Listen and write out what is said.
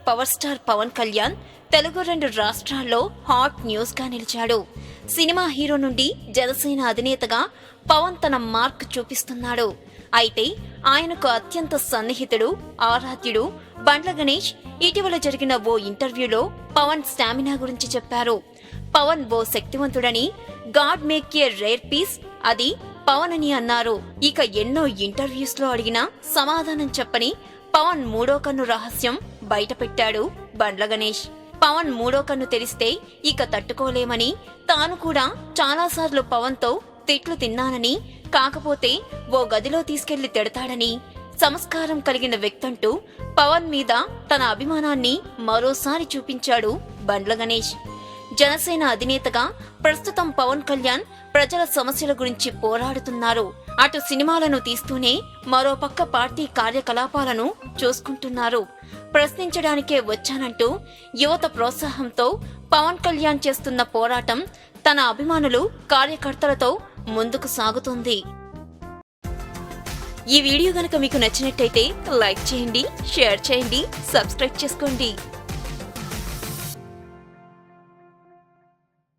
Power star Pawan Kalyan Telugu 2 రాష్ట్రాల్లో hot news గా నిలిచాడు. సినిమా హీరో నుండి జనసేన అధినేతగా పవన్ తన మార్క్ చూపిస్తున్నాడు. అయితే ఆయనకు అత్యంత సన్నిహితుడు, ఆరాధ్యుడు బండ్ల గణేష్ ఇటీవల జరిగిన ఓ ఇంటర్వ్యూలో పవన్ స్టామినా గురించి చెప్పారు. పవన్ ఓ శక్తివంతుడని, God make a rare piece, అది పవన్ అని అన్నారు. ఇక ఎన్నో ఇంటర్వ్యూస్ లో అడిగినా సమాధానం చెప్పని పవన్ మూడో కన్ను రహస్యం బయటపెట్టాడు బండ్ల గణేష్. పవన్ మూడో కన్ను తెరిస్తే ఇక తట్టుకోలేమని, తాను కూడా చాలాసార్లు పవన్ తో తిట్లు తిన్నానని, కాకపోతే ఓ గదిలో తీసుకెళ్లి తిడతాడని, సంస్కారం కలిగిన వ్యక్తంటూ పవన్ మీద తన అభిమానాన్ని మరోసారి చూపించాడు బండ్ల గణేష్. జనసేన అధినేతగా ప్రస్తుతం పవన్ కళ్యాణ్ ప్రజల సమస్యల గురించి పోరాడుతున్నారు. అటు సినిమాలను తీస్తూనే మరోపక్క పార్టీ కార్యకలాపాలను చూసుకుంటున్నారు. ప్రశ్నించడానికే వచ్చానంటూ యువత ప్రోత్సాహంతో పవన్ కళ్యాణ్ చేస్తున్న పోరాటం తన అభిమానులు, కార్యకర్తలతో ముందుకు సాగుతుంది. ఈ వీడియో గనుక మీకు నచ్చినట్టయితే లైక్ చేయండి, షేర్ చేయండి, సబ్స్క్రైబ్ చేసుకోండి.